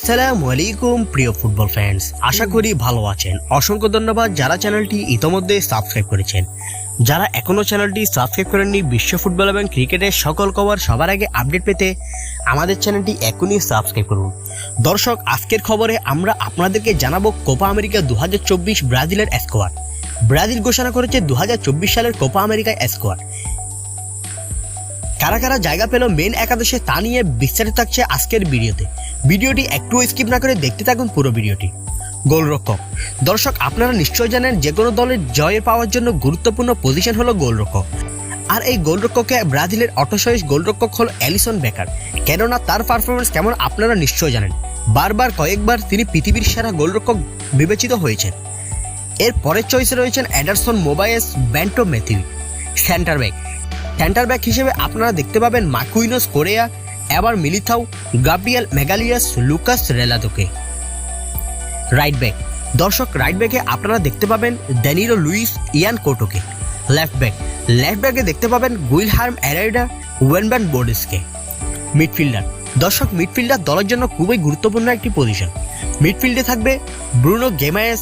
আসসালামু আলাইকুম প্রিয় ফুটবল ফ্যান্স, আশা করি ভালো আছেন। অসংখ্য ধন্যবাদ যারা চ্যানেলটি ইতোমধ্যে সাবস্ক্রাইব করেছেন। যারা এখনো চ্যানেলটি সাবস্ক্রাইব করেননি, বিশ্ব ফুটবল এবং ক্রিকেটের সকল খবর সবার আগে আপডেট পেতে আমাদের চ্যানেলটি এখনই সাবস্ক্রাইব করুন। দর্শক, আজকের খবরে আমরা আপনাদেরকে জানাবো কোপা আমেরিকা 2024 ব্রাজিলের স্কোয়াড। ব্রাজিল ঘোষণা করেছে 2024 সালের কোপা আমেরিকা স্কোয়াড। কারা কারা জায়গা পেল মেন একাদশে তা নিয়ে বিস্তারিত থাকছে আজকের ভিডিওটি একটু স্কিপ না করে দেখতে থাকুন পুরো ভিডিওটি। গোলরক্ষক। দর্শক, আপনারা নিশ্চয় জানেন যে কোনো দলের জয়ে পাওয়ার জন্য গুরুত্বপূর্ণ পজিশন হলো গোলরক্ষক। আর এই গোলরক্ষকে ব্রাজিলের অটোসহিস গোলরক্ষক হলো অ্যালিসন বেকার। কেননা তার পারফরমেন্স কেমন আপনারা নিশ্চয় জানেন। কয়েকবার তিনি পৃথিবীর সেরা গোলরক্ষক বিবেচিত হয়েছেন। এর পরের চয়েসে রয়েছেন Ederson Moraes, Bento Matheus. Centre back হিসেবে আপনারা দেখতে পাবেন মার্কুইনোস কোরেয়া, এবার মিলিথাউ, গাব্রিয়েল ম্যাগালিয়াস, লুকাস রেলাদোকে। Right back. দর্শক, রাইট ব্যাকে আপনারা দেখতে পাবেন ড্যানিলো লুইস, ইয়ান কোটোকে। লেফট ব্যাকে দেখতে পাবেন গুইলহার্ম অ্যারাইডা, ওয়েনব্যান বোর্ডেসকে। মিডফিল্ডার। দর্শক, মিডফিল্ডার দলের জন্য খুবই গুরুত্বপূর্ণ একটি পজিশন। মিডফিল্ডে থাকবে Bruno Guimaraes,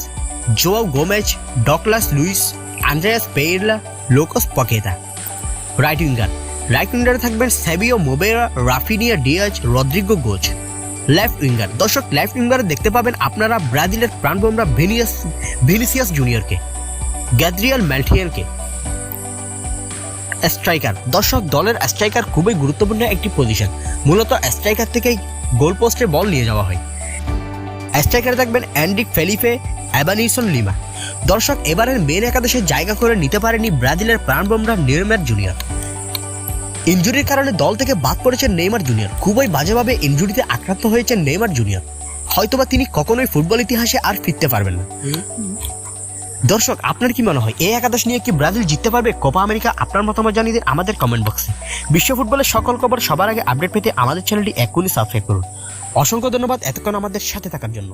Joao Gomes, Douglas Luiz, Andreas Pereira, Lucas Paqueta. Right উইঙ্গারে থাকবেন Savio Moreira, Raphinha Dias, Rodrygo Goes. Left winger. দর্শক, লেফট উইঙ্গারে দেখতে পাবেন আপনারা ব্রাজিলের প্রাণবোমরা ভিনিসিয়াস জুনিয়রকে, গ্যাব্রিয়েল ম্যালটিয়েলকে। স্ট্রাইকার। দর্শক, দলের স্ট্রাইকার খুবই গুরুত্বপূর্ণ একটি পজিশন। মূলত স্ট্রাইকার থেকেই গোল পোস্টে বল নিয়ে যাওয়া হয়। স্ট্রাইকারে থাকবেন অ্যান্ড্রিক ফেলিপে, এভানিসন লিমা। দর্শক, এবারের মেন একাদশে জায়গা করে নিতে পারেনি ব্রাজিলের প্রাণবোমরা নেইমার জুনিয়র। ইনজুরির কারণে দল থেকে বাদ পড়েছেন নেইমার জুনিয়র। খুবই বাজেভাবে ইনজুরিতে আক্রান্ত হয়েছেন নেইমার জুনিয়র। হয়তোবা তিনি কখনোই ফুটবল ইতিহাসে আর ফিরতে পারবেন না। দর্শক, আপনার কি মনে হয় এই একাদশ নিয়ে কি ব্রাজিল জিততে পারবে কোপা আমেরিকা? আপনার মতামত জানিয়ে দিন আমাদের কমেন্ট বক্সে। বিশ্ব ফুটবলের সকল খবর সবার আগে আপডেট পেতে আমাদের চ্যানেলটি এখনই সাবস্ক্রাইব করুন। অসংখ্য ধন্যবাদ এতক্ষণ আমাদের সাথে থাকার জন্য।